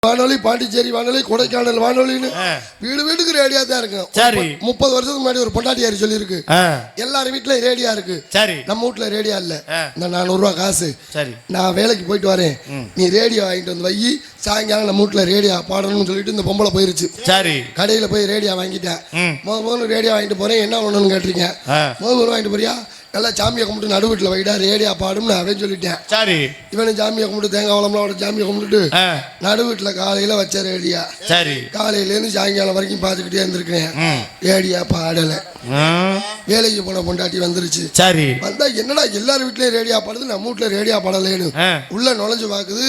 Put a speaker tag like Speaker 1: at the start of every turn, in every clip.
Speaker 1: வானொலி, பாண்டிச்சேரி வானொலி, கொடைக்கானல் வானொலின்னு வீடு வீட்டுக்கு ரேடியா தான் இருக்கு. சரி, 30 வருஷத்துக்கு முன்னாடி ஒரு பொண்டாட்டியாரி சொல்லியிருக்கு, எல்லாரும் வீட்டுல ரேடியா இருக்கு. சரி, நம்ம வீட்டுல ரேடியா இல்ல. இந்த 400 ரூபா காசு, சரி நான் வேலைக்கு போயிட்டு வரேன், நீ ரேடியோ வாங்கிட்டு வந்து வை, சாயங்காலம் நம்ம வீட்டுல ரேடியா பாடணும்னு சொல்லிட்டு இந்த பொம்பளை போயிருச்சு. சரி, கடையில போய் ரேடியா வாங்கிட்டேன். முதல்ல ரேடியா வாங்கிட்டு போறேன், என்ன பண்ணணும்னு கேட்டீங்க. முதல்ல வாங்கிட்டு போறியா, நல்லா சாமியை கும்பிட்டு நடு வீட்டில் வைடா ரேடியா பாடும்னு அவன் சொல்லிட்டேன். சரி, இவனு சாமியை கும்பிட்டு தேங்காய் வளம்லாம் சாமியை கும்பிட்டுட்டு நடு வீட்டில் காலையில வச்ச ரேடியா. சரி, காலையிலேருந்து சாயங்காலம் வரைக்கும் பார்த்துக்கிட்டே இருந்திருக்கிறேன், ரேடியா பாடலை. வேலைக்கு போன பொண்டாட்டி வந்துருச்சு. சரி, வந்தா என்னடா எல்லாரும் வீட்லயும் ரேடியா பாடுது, நம்ம வீட்டுல ரேடியா பாடலேன்னு உள்ள நுழைஞ்சு பாக்குது,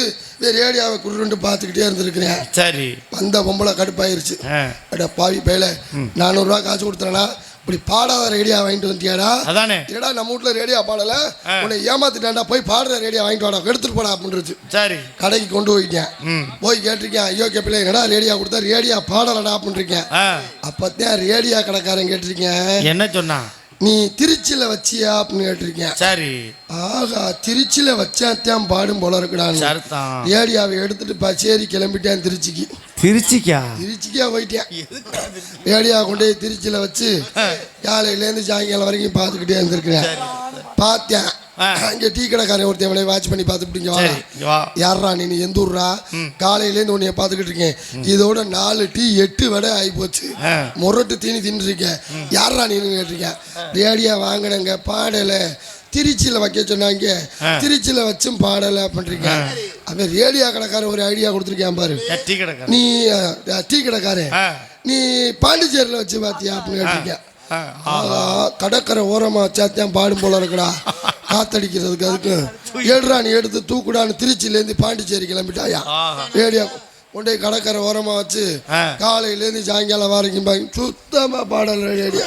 Speaker 1: ரேடியாவை குருண்டு பார்த்துக்கிட்டே இருந்திருக்கிறேன். சரி, வந்த பொம்பளை கடுப்பாயிருச்சு, பாவி பையில 400 ரூபா காசு கொடுத்துறனா, இப்படி பாடாத ரேடியா வாங்கிட்டு வந்துட்டியாடா, அதானே என்னடா நம்ம வீட்டுல ரேடியா பாடல, உன்னை ஏமாத்திட்டாண்டா, போய் பாடுற ரேடியா வாங்கிட்டு வாடா, எடுத்துட்டு போடா அப்படின்றது. சரி, கடைக்கு கொண்டு போயிட்டேன். போய் கேட்டிருக்கேன், ஐயோ கேப்பில என்னடா ரேடியா கொடுத்தா ரேடியா பாடலடா அப்படின்றிருக்கேன். அப்பதான் ரேடியா கடைக்காரன் கேட்டிருக்கேன், என்ன சொன்னா, நீ திருச்சியில வச்சியா அப்படின்னு கேட்டிருக்கேன். சரி, ஆகா திருச்சியில வச்சாத்தான் பாடும் போல இருக்குடான்னு ரேடியாவை எடுத்துட்டு பச்சேரி கிளம்பிட்டேன் திருச்சிக்கு. திருச்சிக்கா போயிட்டேன். ரேடியா கொண்டு போய் திருச்சியில வச்சு காலையிலேருந்து சாயங்காலம் வரைக்கும் பார்த்துக்கிட்டே இருந்திருக்கிறேன். பார்த்தேன், அங்கே டீ கடைக்காரன் ஒருத்தன் வாட்ச் பண்ணி பார்த்துட்டு, யாரா நீ எந்த ஊர்ரா, காலையிலேருந்து உன்னைய பார்த்துக்கிட்டு இருக்கேன், இதோட 4 டீ 8 வடை ஆகி போச்சு, முரட்டு தீனி தின்னுருக்கேன், யாரா நீன்னு கேட்டிருக்கேன். ரேடியா வாங்கினங்க பாடலை, திருச்சியில வைக்க சொன்னாங்க, திருச்சியில வச்சும் பாடலை பண்றீங்க. அவன் ரேடியா கடைக்காரன் ஒரு ஐடியா கொடுத்துருக்கேன் பாரு, நீ டீ கடைக்காரன் நீ பாண்டிச்சேரியில வச்சு பாத்தியா அப்படின்னு கேட்டிருக்கேன். கடற்கரை ஓரமா வச்சாத்தான் பாடும் போல இருக்குடா, காத்தடிக்கிறதுக்கு, அதுக்கு ஏடுறா நீ எடுத்து தூக்குடான்னு திருச்சியிலேருந்து பாண்டிச்சேரி கிளம்பிட்டாயா. ரேடியா கொண்டே கடற்கரை ஓரமா வச்சு காலையிலேருந்து சாயங்காலம் வரைக்கும் சுத்தமா பாடல் ரேடியா.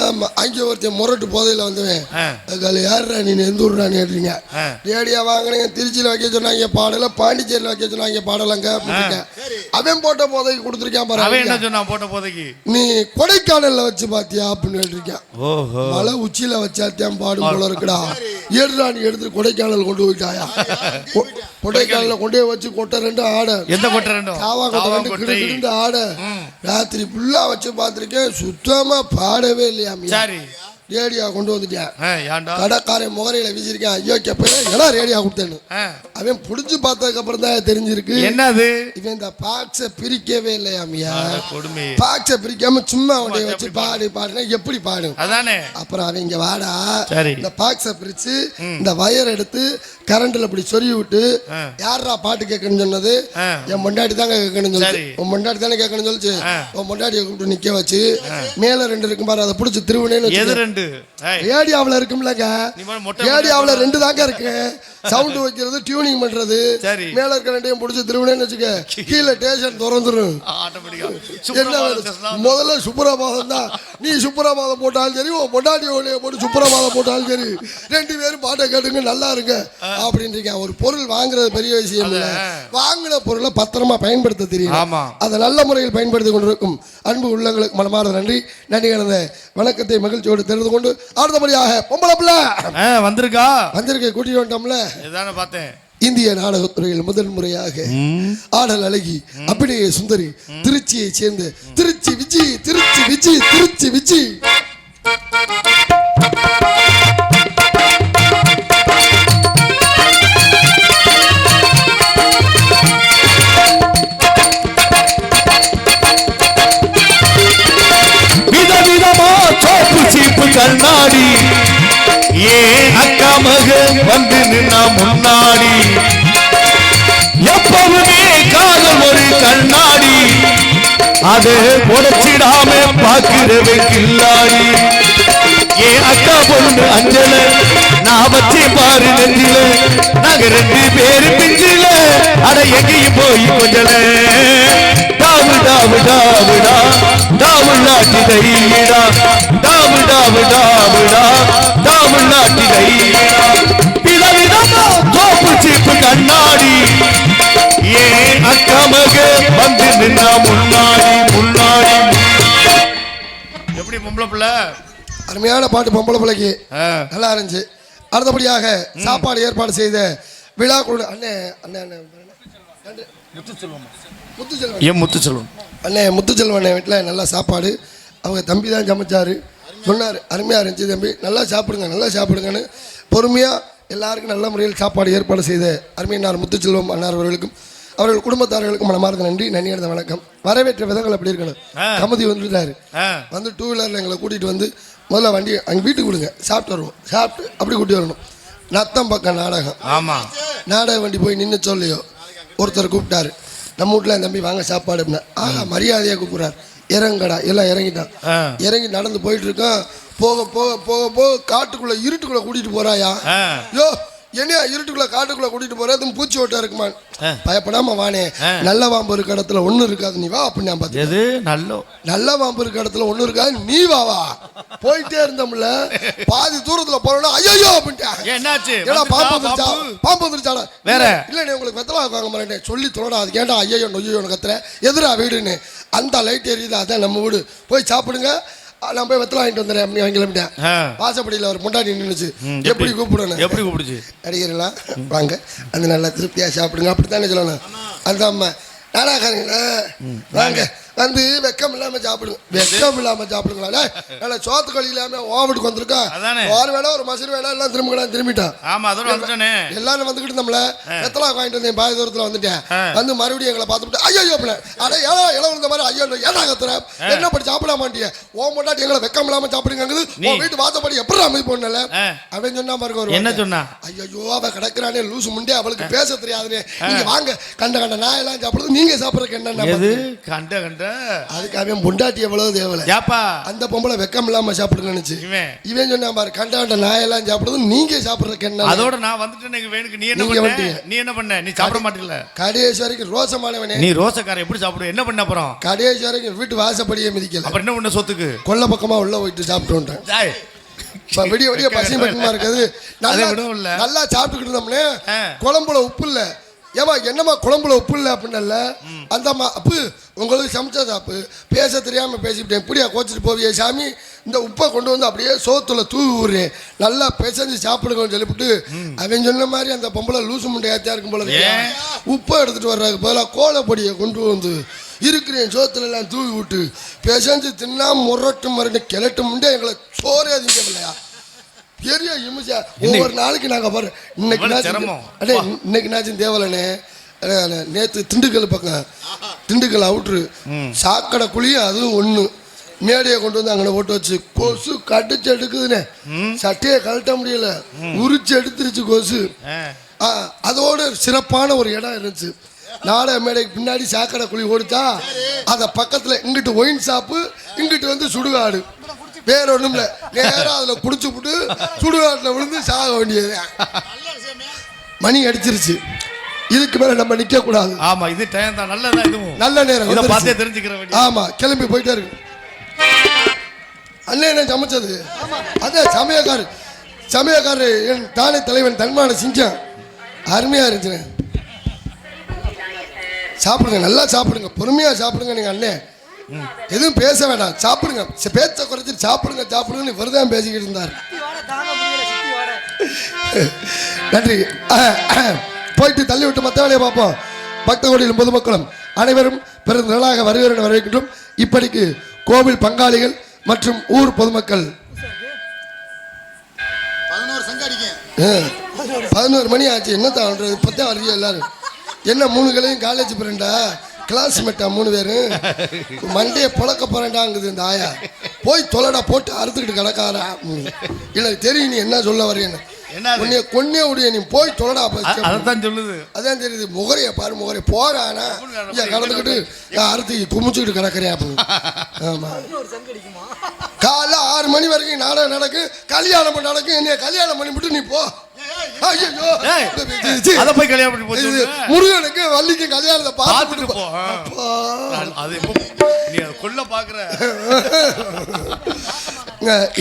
Speaker 1: ஆமா, அங்கே ஒருத்தன் முரட்டு போதையில வந்துவேன், யாருடா நீ எந்த ஊர்டா கேட்டீங்க. ரேடியா வாங்கினீங்க, திருச்சியில வைக்க சொன்னாங்க பாடல, பாண்டிச்சேரியில வைக்க சொன்னாங்க பாடலங்க. அவன் போட்ட போதைக்கு கொடுத்துருக்கான் பாரு, என்ன சொன்னா போட்ட போதைக்கு, நீ கொடைக்கானல்ல வச்சு பாத்தியா அப்படின்னு கேட்டிருக்கேன். மலை உச்சியில வச்சாத்தியான் பாடும் போல இருக்குடா, ஏடுடா நீ எடுத்து கொடைக்கானல் கொண்டு போயிட்டாயா. கொடைக்கானல கொண்டே வச்சு கொட்டை 2 ஆடை, எந்த கொட்டை 2 காவா கொட்டை 2 ஆடை ராத்திரி ஃபுல்லா வச்சு பார்த்திருக்கேன், சுத்தமா பாடவே இல்லையா. சரி, ரேடியா கொண்டு வந்துட்டேன், கடைக்காரன் முகரையில வீசிருக்கேன், ஐயோ கேப்பல ஏன்னா ரேடியா கொடுத்தேன்னு. அவன் புடிச்சு பார்த்ததுக்கு அப்புறம் தான் தெரிஞ்சிருக்கு என்னது, இவன் இந்த பாக்ஸ பிரிக்கவே இல்லையாமியா. பாக்ஸ பிரிக்காம சும்மா அவனைய வச்சு பாடு பாடுனா எப்படி பாடும், அதானே. அப்புறம் அவன் இங்க வாடா, இந்த பாக்ஸ பிரிச்சு இந்த வயர் எடுத்து கரண்ட்ல இப்படி சொருவி விட்டு, யாரா பாட்டு கேட்கணும்னு சொன்னது, என் பொண்டாட்டி தாங்க கேட்கணும்னு சொல்லிச்சு. உன் பொண்டாட்டி தானே கேட்கணும்னு சொல்லிச்சு. உன் பொண்டாட்டியை கூப்பிட்டு நிக்க வச்சு மேல 2 இருக்கும் பாரு, அதை பிடிச்சி திருவினேன்னு ரேடியோவில் இருக்கும்லங்க, ரேடியோவில் 2 தாங்க இருக்கு, சவுண்ட் வைக்கிறது டியூனிங் பண்றது, மேல இருக்க 2ஐயும் பிடிச்சி திருவினேன்னு வச்சுக்க, கீழே ஸ்டேஷன் திறந்துரும். என்ன முதல்ல சுப்ரபாதம் தான், நீ சுப்ரபாதம் போட்டாலும் சரி, உன் பொண்டாட்டி ஒளியை போட்டு சுப்ரபாதம் போட்டாலும் சரி, 2 பேரும் பாட்டை கேட்டுங்க நல்லா இருங்க அப்படின்றீங்க. ஒரு பொருள் வாங்குறது பெரிய விஷயம் இல்லை, வாங்கின பொருளை பத்திரமா பயன்படுத்த தெரியும், அதை நல்ல முறையில் பயன்படுத்தி கொண்டிருக்கும் அன்பு உள்ளங்களுக்கு மனமார்ந்த நன்றி. நன்றி கலந்த வணக்கத்தை மகிழ்ச்சியோடு தெரிந்து கொண்டு அடுத்தபடியாக பொம்பளை பிள்ளை வந்திருக்கா, வந்திருக்க கூட்டிட்டு வந்துட்டோம்ல, பார்த்தேன். இந்திய நாடகத்துறையில் முதல் முறையாக ஆடல் அழகி அபிநய சுந்தரி, திருச்சியை சேர்ந்த திருச்சி விஜி, திருச்சி விஜி, திருச்சி விஜி.
Speaker 2: கண்ணாடி ஏன் அக்கா மக வந்து நின்னா முன்னாடி, எப்பவுமே காதல் ஒரு கண்ணாடி, அது உடைச்சிடாம பாக்குறவே கில்லாடி. ஏன் அக்கா பொண்ணு அஞ்சல நான் வச்சு பாரு நெஞ்சில, நாங்க 2 பேரு பிஞ்சில, அட எங்கேயும் போய் கொஞ்சல, டாவு டாவு டாவுடா டாவுள்ளாட்டி தைடா, டாவு டாவு டாவுடா டாவுள்ளாட்டி தைடா. விதவிதமா தோப்பு சீப்பு கண்ணாடி, ஏன் அக்கா மக வந்து நின்னா முன்னாடி முன்னாடி. எப்படி பொம்பளை பிள்ளை,
Speaker 1: அருமையான பாட்டு பொம்பளை பிள்ளைக்கு நல்லா இருந்துச்சு. அடுத்தபடியாக சாப்பாடு ஏற்பாடு செய்த விழா குழு அண்ணே
Speaker 2: முத்துச்செல்வன்
Speaker 1: அண்ணே முத்துச்செல்வன் அண்ணே வீட்டில் நல்லா சாப்பாடு. அவங்க தம்பி தான் சமைச்சாரு. சொன்னார் அருமையாக இருந்துச்சு தம்பி, நல்லா சாப்பிடுங்க நல்லா சாப்பிடுங்கன்னு பொறுமையாக எல்லாருக்கும் நல்ல முறையில் சாப்பாடு ஏற்பாடு செய்த அருமையினார் முத்துச்செல்வம் அண்ணார் அவர்களுக்கும் அவர்கள் குடும்பத்தார்களுக்கும் மனமார்ந்த நன்றி நன்றியடைந்த வணக்கம். வரவேற்ற விதங்கள் அப்படி இருக்கணும். கமதி வந்துட்டாரு, வந்து 2 வீலரில் எங்களை கூட்டிகிட்டு வந்து முதல்ல வண்டி அங்கே வீட்டுக்கு விடுங்க, சாப்பிட்டு வருவோம், சாப்பிட்டு அப்படி கூட்டி வரணும். நத்தம் பக்கம் நாடகம்.
Speaker 2: ஆமாம்,
Speaker 1: நாடக வண்டி போய் நின்று சொல்லியோ ஒருத்தர் கூப்பிட்டாரு, நம்ம வீட்டில் என் தம்பி வாங்க சாப்பாடு அப்படின்னா, மரியாதையாக கூப்பிட்றாரு, இறங்கடா. எல்லாம் இறங்கிட்டான். இறங்கி நடந்து போயிட்டு இருக்கான். போக போக போக போக காட்டுக்குள்ள இருட்டுக்குள்ள கூட்டிட்டு போறாயா. யோ என்னையா இருட்டுக்குள்ள காட்டுக்குள்ள கூட்டிட்டு போற, அதுவும் பூச்சி ஓட்டா இருக்குமா, பயப்படாம வானே, நல்ல வாம்பு இருக்க இடத்துல ஒண்ணு இருக்காது, நீ வா அப்படின்னு நான் பார்த்தேன். நல்ல வாம்பு இருக்க இடத்துல ஒண்ணு இருக்காது, நீ வா. போயிட்டே இருந்தோம்ல, பாதி தூரத்துல போறோம்னா ஐயோ அப்படின்ட்டு பாம்பு வந்துருச்சாடா. வேற இல்ல நீ உங்களுக்கு வெத்தலை வாங்க மாட்டேன் சொல்லி தோடா, அது கேட்டா ஐயோ நொய்யோ கத்துற, எதிரா வீடுன்னு. அந்த லைட் எரியுது, அதான் நம்ம வீடு, போய் சாப்பிடுங்க, நான் போய் வெத்தலை வாங்கிட்டு வந்துடுறேன் அப்படி வாங்கிக்கிட்டேன். வாசப்படியில் ஒரு முன்னாடி நின்றுச்சு, எப்படி கூப்பிடணும், எப்படி கூப்பிடுச்சு, நடிகர்களா வாங்க அந்த நல்லா திருப்தியாக சாப்பிடுங்க அப்படித்தானே சொல்லணும். அந்த அம்மா நாடாக்காரங்களா வாங்க வந்து வெக்கம் இல்லாமல் சாப்பிடுங்க, வெக்கம் இல்லாமல் சாப்பிடுங்களா, நல்லா சோத்துக்களி இல்லாமல் ஓவட்டுக்கு வந்திருக்கா, ஒரு வேலை ஒரு மசூர் வேலை எல்லாம் திரும்பிட்டான். எல்லாரும் வந்துக்கிட்டு இருந்தோம்ல, வெத்தலா வாங்கிட்டு வந்தேன், பாதி தூரத்தில் வந்துட்டேன். வந்து மறுபடியும் எங்களை பார்த்துட்டு ஐயோ அட இளவு இருந்த மாதிரி ஐயோ ஏன்னா கத்துற, என்ன படி சாப்பிட மாட்டிய, ஓ முன்னாடி எங்களை வெக்கம் இல்லாமல் சாப்பிடுங்க, வீட்டு வாசப்படி எப்படி அமைதி போடல அப்படின்னு சொன்னா பாருங்க. என்ன சொன்னா, ஐயோ அவ கிடக்குறானே லூசு முண்டே, அவளுக்கு பேச தெரியாதுன்னு, நீங்க வாங்க கண்ட கண்ட நான் எல்லாம் சாப்பிடுறது, நீங்க சாப்பிட்றதுக்கு என்ன கண்ட கண்ட, அதுக்காக பொண்டாட்டி எவ்வளவு தேவலை, அந்த பொம்பளை வெக்கம் இல்லாம சாப்பிடுங்கன்னு இவன் சொன்னா பாரு, கண்ட கண்ட நாயெல்லாம் சாப்பிடுறது, நீங்க சாப்பிடுறதுக்கு என்ன. அதோட நான் வந்துட்டு நீ என்ன பண்ண, நீ சாப்பிட மாட்டீங்களா, கடைசி வரைக்கும் ரோசமானவனே, நீ ரோசக்கார எப்படி சாப்பிடுவ, என்ன பண்ண அப்புறம் கடைசி வரைக்கும் வீட்டு வாசப்படியே மிதிக்கல, அப்புறம் என்ன பண்ண சொத்துக்கு கொல்ல பக்கமா உள்ள போயிட்டு சாப்பிட்டு வந்துட்டேன். விடிய விடிய பசி பக்கமா இருக்குது, நல்லா சாப்பிட்டுக்கிட்டு இருந்தோம்னே, குழம்புல உப்பு இல்ல, ஏமா என்னம்மா குழம்புல உப்பு இல்லை அப்படின்னல, அந்தம்மா அப்பு உங்களுக்கு சமைச்சது அப்பு, பேச தெரியாமல் பேசிவிட்டேன், இப்படியா கோச்சிட்டு போவியே சாமி, இந்த உப்பை கொண்டு வந்து அப்படியே சோத்துல தூவி விடுறேன், நல்லா பிசைஞ்சு சாப்பிடுங்கன்னு சொல்லிவிட்டு, அவன் சொன்ன மாதிரி அந்த பொம்பளை லூசு முண்டையாத்தியா இருக்கும் போல, உப்பை எடுத்துட்டு வர்றதுக்கு பதிலாக கோலப்பொடியை கொண்டு வந்து இருக்கிறேன் சோத்துல எல்லாம் தூவி விட்டு பிசைஞ்சு தின்னா முரட்டு மரட்டு கிளட்டு முண்டே எங்களை சோறே அதிகமில்லையா. பெரிய இமிச்சா ஒவ்வொரு நாளைக்கு நாங்கள் பாரு, இன்னைக்குனாச்சும் தேவலனே, நேற்று திண்டுக்கல் பக்கம் திண்டுக்கல் அவுட்ரு சாக்கடை குழியும் அதுவும் ஒன்று, மேடையை கொண்டு வந்து அங்கே போட்டு வச்சு கொசு கடிச்சு எடுக்குதுண்ணே, சட்டையை கழட்ட முடியல, உரிச்சு எடுத்துருச்சு கொசு. அதோட சிறப்பான ஒரு இடம் இருந்துச்சு, நாடக மேடைக்கு பின்னாடி சாக்கடை குழி ஓடிச்சா, அதை பக்கத்தில் இங்கிட்டு ஒயின் ஷாப்பு, இங்கிட்டு வந்து சுடுகாடு, வேற ஒண்ணும் இல்ல, நேரம் அதுல குடிச்சு விட்டு சுடுகாட்டுல விழுந்து சாக வேண்டியது. மணி அடிச்சிருச்சு, இதுக்கு மேல நம்ம நிக்க கூடாது. ஆமா இது டைம் தான், நல்லதா, இதுவும் நல்ல நேரம், இத பார்த்தே தெரிஞ்சுக்கிற வேண்டியது. ஆமா கிளம்பி போயிட்டே இருக்கு. அண்ணன் என்ன சமைச்சது, அதே சமயக்காரரு என் தானே தலைவன் தன்மான சிங்கம், அருமையா இருந்துச்சு. சாப்பிடுங்க நல்லா சாப்பிடுங்க, பொறுமையா சாப்பிடுங்க. நீங்க அண்ணன் எதுவும் பேச வேண்டாம், சாப்பிடுங்க, பேச்ச குறைச்சி சாப்பிடுங்கன்னு இவர்தான் பேசிக்கிட்டு இருந்தார். நன்றி. போயிட்டு தள்ளி விட்டு மற்ற வேலையை பார்ப்போம். பக்த கோடியிலும் பொதுமக்களும் அனைவரும் பிறந்த நாளாக வருகிறேன் வரவேற்கின்றோம். இப்படிக்கு கோவில் பங்காளிகள் மற்றும் ஊர் பொதுமக்கள் 11 மணி ஆச்சு, என்னத்தான் இப்பதான் வருது எல்லாரும், என்ன 3 கிளையும் காலேஜ் ஃப்ரெண்டா கிளாஸ்மேட்டா 3 பேரும், மண்டையை புழக்க போறேன்டாங்குது இந்த ஆயா, போய் தொலைடா போட்டு அறுத்துக்கிட்டு கிடக்காரா, எனக்கு தெரியும் நீ என்ன சொல்ல வரேன்னு, உன்னைய கொன்னே உடைய நீ போய் தொலைடா, அதான் சொல்லுது, அதான் தெரியுது, முகரைய பாரு முகரை போறானா கடந்துக்கிட்டு அறுத்து குமிச்சுக்கிட்டு கிடக்குறேன் அப்படின்னு. ஆமா காலைல 6 மணி வரைக்கும் நாடகம் நடக்கு, கல்யாணம் நடக்கும், என்னைய கல்யாணம் பண்ணிவிட்டு நீ போ. முருகனுக்கு வள்ளிக்கு கல்யாணத்தை பார்த்துட்டு போ.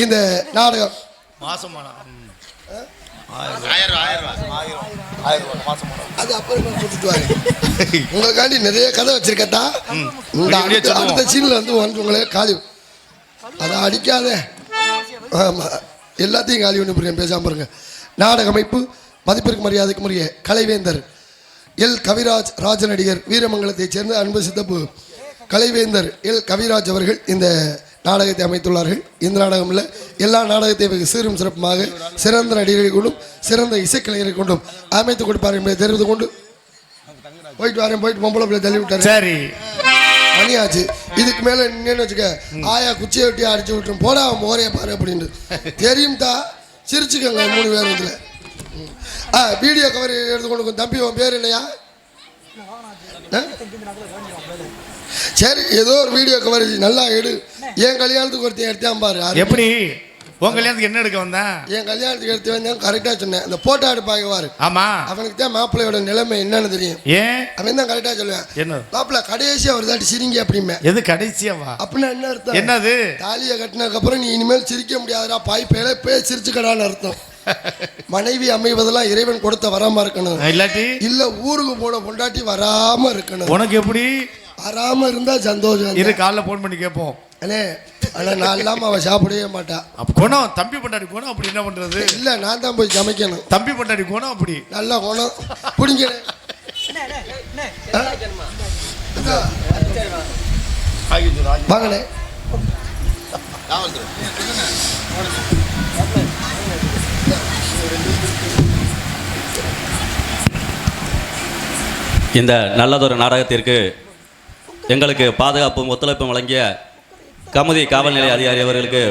Speaker 1: இந்த நாடகம் அது அப்புறமா கொடுத்துட்டு வாங்க, உங்களுக்காண்டி நிறைய கதை வச்சிருக்கா. அடுத்த சீன்ல வந்து உங்களே காலி அதை அடிக்காத, ஆமா எல்லாத்தையும் காலி பண்ணி புரியும், பேசாம பாருங்க. நாடக அமைப்பு மதிப்பிற்கு மரியாதைக்கு உரிய கலைவேந்தர் எல் கவிராஜ் ராஜநடிகர் வீரமங்கலத்தைச் சேர்ந்த அன்பு சித்தப்பு கலைவேந்தர் எல் கவிராஜ் அவர்கள் இந்த நாடகத்தை அமைத்துள்ளார்கள். இந்த நாடகம் இல்லை, எல்லா நாடகத்தையும் வெகு சீரும் சிறப்புமாக சிறந்த நடிகரை கொண்டும் சிறந்த இசைக்கலைஞரை கொண்டும் அமைத்துக் கொடுப்பார் என்பதை தெரிந்து கொண்டு போயிட்டு வரேன். போயிட்டு பொம்பளை பிள்ளை தள்ளி விட்டாரு.
Speaker 2: சரி,
Speaker 1: மணியாச்சு. இதுக்கு மேல நின்னு வச்சுக்க, ஆயா குச்சியை வெட்டி அடிச்சு விட்டுரும், போடா மோரைய பாரு அப்படின்னு தெரியும் தா. சிரிச்சுக்கங்க 3 பேர் இதுல. வீடியோ கவர் எடுத்துக்கொண்டு தம்பி, உன் பேர் இல்லையா? சரி, ஏதோ ஒரு வீடியோ கவர் நல்லா எடு. என் கல்யாணத்துக்கு ஒருத்தன் எடுத்தான் பாரு.
Speaker 2: எப்படி உன் கல்யாணத்துக்கு என்ன எடுக்க வந்தா? என்
Speaker 1: கல்யாணத்துக்கு எடுத்து வந்தேன், கரெக்டா சொன்னேன். இந்த போட்டோ எடுப்பாங்க பாரு.
Speaker 2: ஆமா,
Speaker 1: அவனுக்கு தான் மாப்பிள்ளையோட நிலைமை என்னன்னு தெரியும்.
Speaker 2: ஏன்
Speaker 1: அவன் தான் கரெக்டா சொல்லுவேன்.
Speaker 2: என்ன
Speaker 1: மாப்பிள்ள கடைசியா ஒரு தாட்டி சிரிங்க அப்படிமே.
Speaker 2: எது கடைசியாவா?
Speaker 1: அப்படின்னா என்ன அர்த்தம்?
Speaker 2: என்னது?
Speaker 1: தாலியை கட்டினதுக்கு அப்புறம் நீ இனிமேல் சிரிக்க முடியாதா, பாய்ப்பையில போய் சிரிச்சுக்கடான்னு அர்த்தம். மனைவி அமைவதெல்லாம் இறைவன் கொடுத்த வராம இருக்கணும். இல்லாட்டி இல்ல ஊருக்கு போன பொண்டாட்டி வராம இருக்கணும்.
Speaker 2: உனக்கு எப்படி?
Speaker 1: வராம இருந்தா சந்தோஷம்.
Speaker 2: இது காலைல போன் பண்ணி கேட்போம்.
Speaker 1: அண்ணே, ஆனா நான் இல்லாம அவ சாப்பிடவே மாட்டா.
Speaker 2: அப்ப குணம் தம்பி பொண்டாடி குணம் அப்படி என்ன பண்றது?
Speaker 1: இல்ல, நான் தான் போய் சமைக்கணும்.
Speaker 2: தம்பி பொண்டாடி குணம் அப்படி
Speaker 1: நல்ல குணம் பிடிங்க. வாங்கண்ணே.
Speaker 3: இந்த நல்லதொரு நாடகத்திற்கு எங்களுக்கு பாதுகாப்பும் ஒத்துழைப்பும் வழங்கிய கமுதி காவல்நிலைய அதிகாரி அவர்களுக்கு